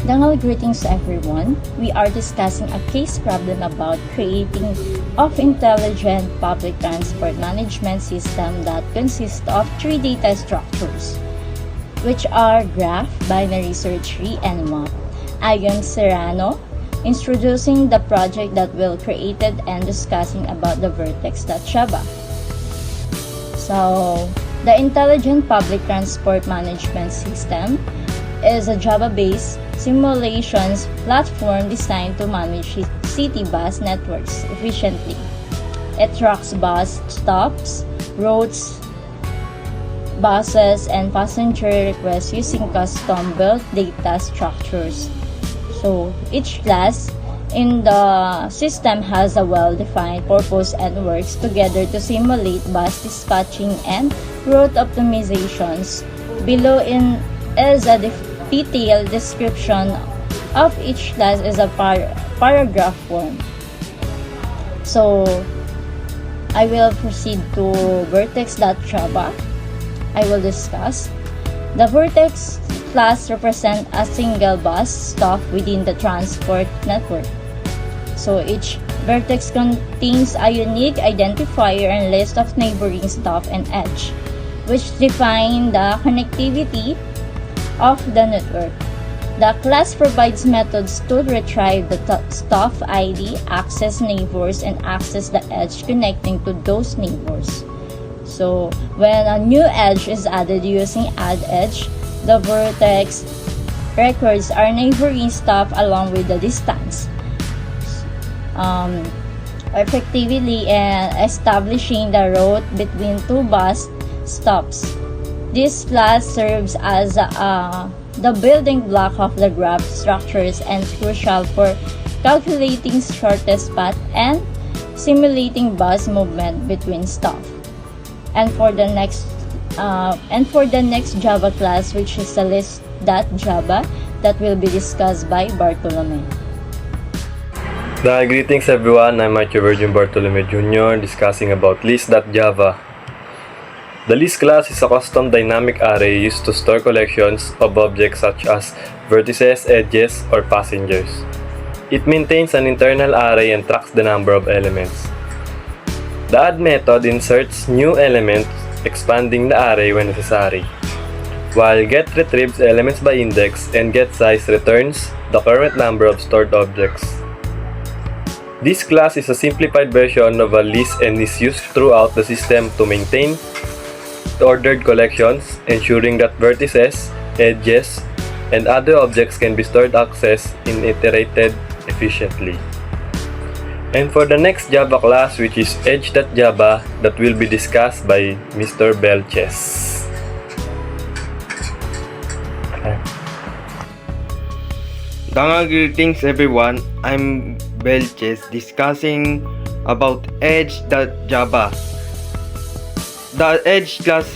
Dangal greetings everyone. We are discussing a case problem about creating of intelligent public transport management system that consists of three data structures, which are graph, binary search tree, and map. I am Serrano, introducing the project that will created and discussing about the vertex.java. So, the Intelligent Public Transport Management System is a Java-based simulations platform designed to manage city bus networks efficiently. It tracks bus stops, routes, buses, and passenger requests using custom-built data structures. So, each class in the system has a well-defined purpose and works together to simulate bus dispatching and route optimizations. Below is a detailed description of each class is a paragraph form. So, I will proceed to vertex.java. I will discuss. The vertex class represents a single bus stop within the transport network. So, each vertex contains a unique identifier and list of neighboring stop and edge, which define the connectivity of the network. The class provides methods to retrieve the stop ID, access neighbors, and access the edge connecting to those neighbors. So, when a new edge is added using add edge, the vertex records our neighboring stop along with the distance, effectively and establishing the route between two bus stops. This class serves as the building block of the graph structures and is crucial for calculating shortest path and simulating bus movement between stops. And for the next Java class, which is the list.java, that will be discussed by Bartolome. Greetings everyone, I'm Matthew Virgin Bartolome Jr. discussing about list.java. The list class is a custom dynamic array used to store collections of objects such as vertices, edges, or passengers. It maintains an internal array and tracks the number of elements. The add method inserts new elements, expanding the array when necessary, while get retrieves elements by index and getSize returns the current number of stored objects. This class is a simplified version of a list and is used throughout the system to maintain ordered collections, ensuring that vertices, edges, and other objects can be stored, accessed, and iterated efficiently. And for the next Java class, which is edge.java, that will be discussed by Mr. Belches. Greetings everyone, I'm Belches discussing about edge.java. The edge class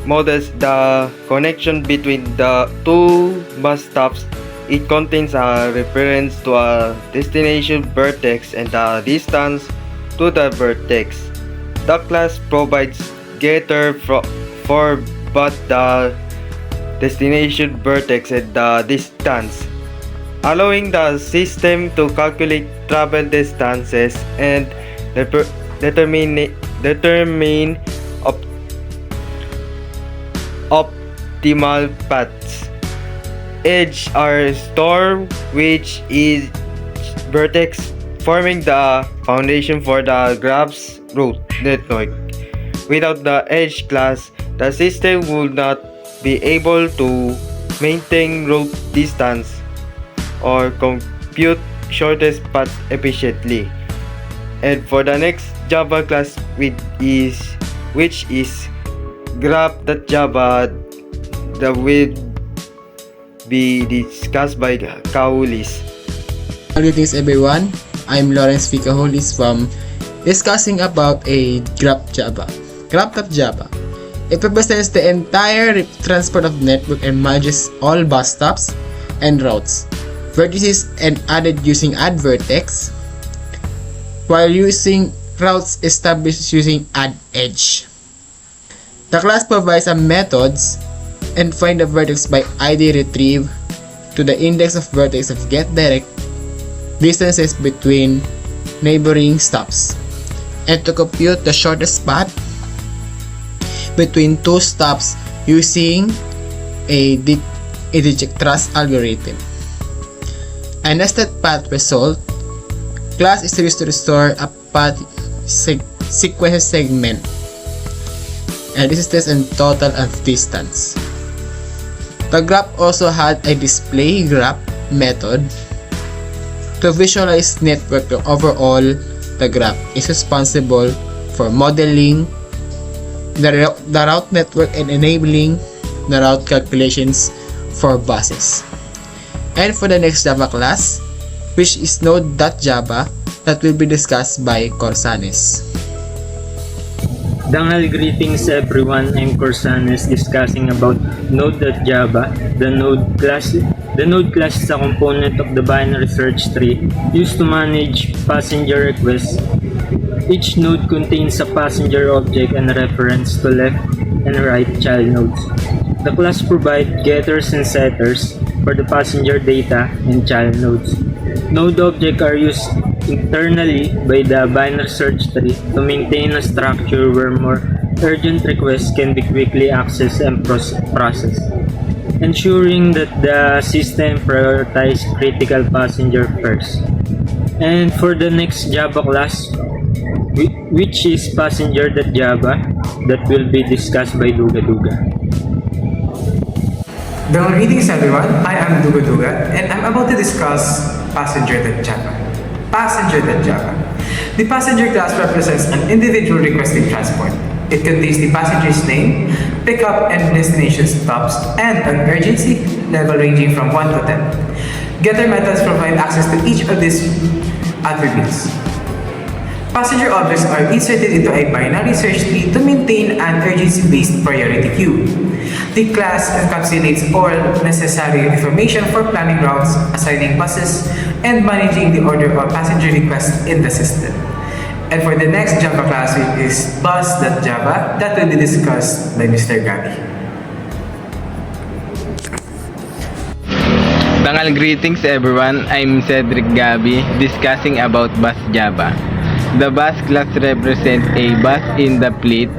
models the connection between the two bus stops. It contains a reference to a destination vertex and the distance to the vertex. The class provides getter for both the destination vertex and the distance, allowing the system to calculate travel distances and determine optimal paths. Edges are stored which is vertex, forming the foundation for the graph's route network. Without the edge class, the system would not be able to maintain route distance or compute shortest path efficiently. And for the next Java class, which is graph.java, that will be discussed by Kaulis. Greetings everyone, I'm Lawrence Ficaholis from discussing about a graph.java. Graph.java. It represents the entire transport of network and manages all bus stops and routes, vertices and added using add vertex, while using routes established using add edge. The class provides a methods and find the vertex by ID retrieve, to the index of vertex of getDirect distances between neighboring stops, and to compute the shortest path between two stops using a Dijkstra's algorithm. A nested path result class is used to restore a path sequence segment, and this is test and total of distance. The graph also had a display graph method to visualize network. Overall, the graph is responsible for modeling the route network and enabling the route calculations for buses. And for the next Java class, which is Node.java, that will be discussed by Corsanes. Dangal greetings everyone, I'm Corsanes discussing about Node.java. The Node class is a component of the binary search tree used to manage passenger requests. Each node contains a passenger object and a reference to left and right child nodes. The class provides getters and setters for the passenger data and child nodes. Node objects are used internally by the binary search tree to maintain a structure where more urgent requests can be quickly accessed and processed, ensuring that the system prioritizes critical passenger first. And for the next Java class, which is Passenger.java, that will be discussed by Duga. Greetings everyone, I am Duga and I'm about to discuss Passenger.java. Passenger.java. The passenger class represents an individual requesting transport. It contains the passenger's name, pickup and destination stops, and an urgency level ranging from 1 to 10. Getter methods provide access to each of these attributes. Passenger objects are inserted into a binary search tree to maintain an urgency-based priority queue. The class encapsulates all necessary information for planning routes, assigning buses, and managing the order of passenger requests in the system. And for the next Java class, which is Bus.java, that will be discussed by Mr. Gabi. Dangal greetings everyone, I'm Cedric Gabi discussing about Bus.java. The bus class represents a bus in the fleet,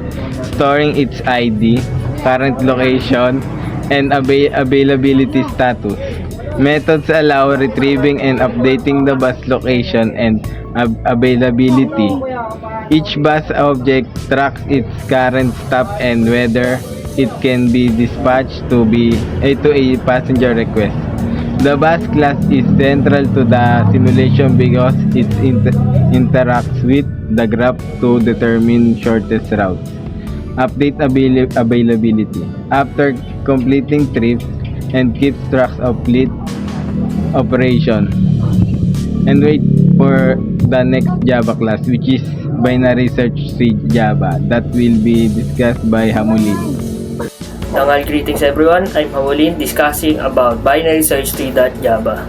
storing its ID, current location, and availability status. Methods allow retrieving and updating the bus location and availability. Each bus object tracks its current stop and whether it can be dispatched to a passenger request. The bus class is central to the simulation because it interacts with the graph to determine shortest routes. Update availability. After completing trips and keeps track of fleet operation. And wait for the next Java class, which is Binary Search Tree Java, that will be discussed by Hamulin. Dangal greetings everyone, I'm Hamulin discussing about Binary Search Tree.java.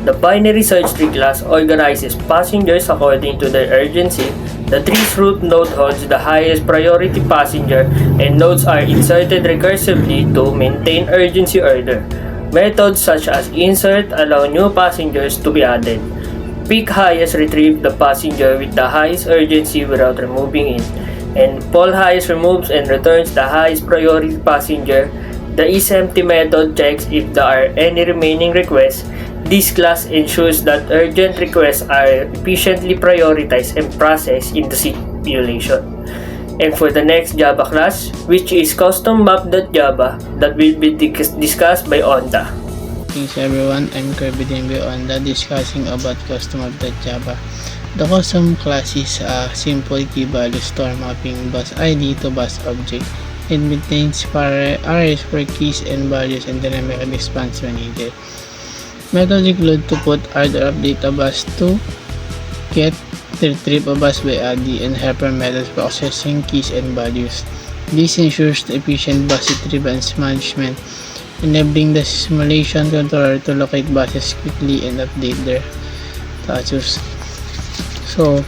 The Binary Search Tree class organizes passengers according to their urgency. The tree's root node holds the highest priority passenger, and nodes are inserted recursively to maintain urgency order. Methods such as insert allow new passengers to be added. Pick highest retrieve the passenger with the highest urgency without removing it, and poll highest removes and returns the highest priority passenger. The isEmpty method checks if there are any remaining requests. This class ensures that urgent requests are efficiently prioritized and processed in the simulation. And for the next Java class, which is CustomMap.java, that will be discussed by Onda. Greetings everyone, I'm Kirby Dembe Onda discussing about CustomMap.java. The custom class is a simple key value store mapping bus ID to bus object. It maintains arrays for keys and values and dynamically expands when needed. Methods include to put, add or update a bus to, get, retrieve a bus by ID, and helper methods for accessing keys and values. This ensures the efficient bus retrieval management, enabling the simulation controller to locate buses quickly and update their status. So,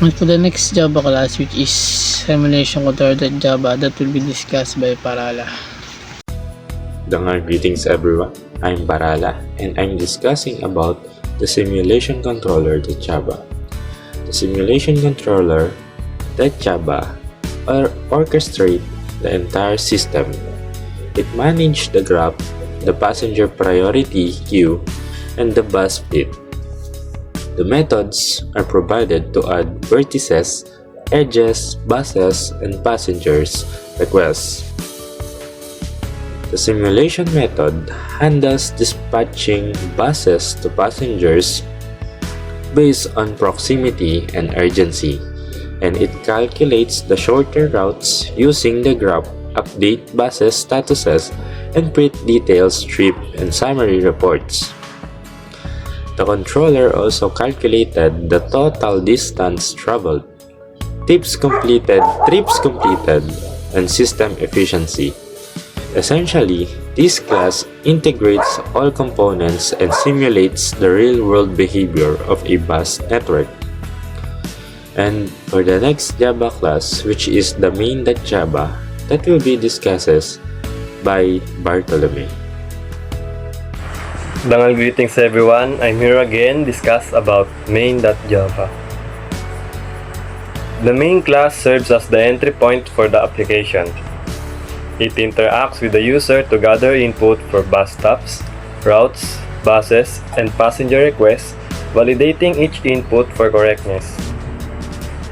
and for the next Java class, which is Simulation Controller.java, that will be discussed by Parala. Dangal greetings everyone. I'm Barala and I'm discussing about the simulation controller Java. The simulation controller Java orchestrates the entire system. It manages the graph, the passenger priority queue, and the bus fleet. The methods are provided to add vertices, edges, buses, and passengers requests. The simulation method handles dispatching buses to passengers based on proximity and urgency, and it calculates the shorter routes using the graph, update buses statuses, and print details, trip, and summary reports. The controller also calculated the total distance traveled, trips completed, and system efficiency. Essentially, this class integrates all components and simulates the real-world behavior of a bus network. And for the next Java class, which is the main.java, that will be discussed by Bartolome. Dangal greetings everyone. I'm here again discuss about main.java. The main class serves as the entry point for the application. It interacts with the user to gather input for bus stops, routes, buses, and passenger requests, validating each input for correctness.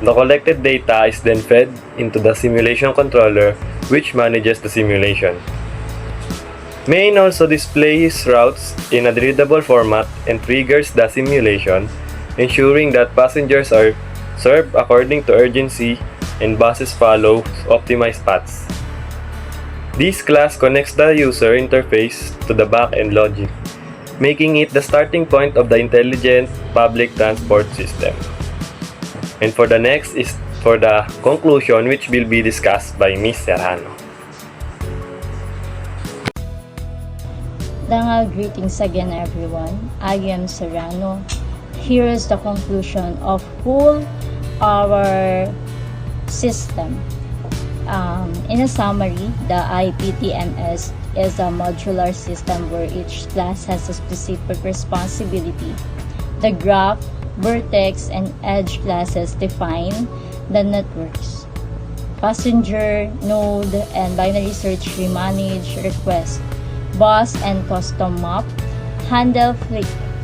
The collected data is then fed into the simulation controller, which manages the simulation. Main also displays routes in a readable format and triggers the simulation, ensuring that passengers are served according to urgency and buses follow optimized paths. This class connects the user interface to the back-end logic, making it the starting point of the intelligent public transport system. And for the next is for the conclusion, which will be discussed by Ms. Serrano. Dangal greetings again everyone. I am Serrano. Here is the conclusion of whole our system. In a summary, the IPTMS is a modular system where each class has a specific responsibility. The graph, vertex, and edge classes define the networks. Passenger, node, and binary search tree manage requests. Bus and custom map handle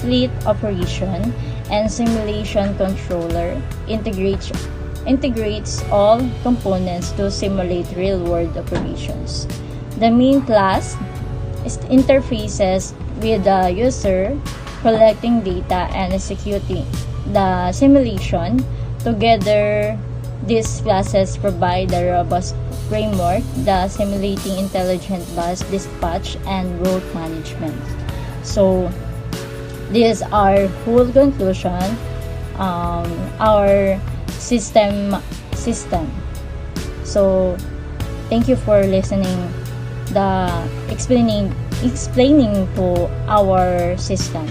fleet operation, and simulation controller integrates all components to simulate real-world operations. The main class interfaces with the user, collecting data and executing the simulation. Together, these classes provide a robust framework, the simulating intelligent bus dispatch and route management. So, these are full conclusion. Our system. So, thank you for listening. Explaining to our system.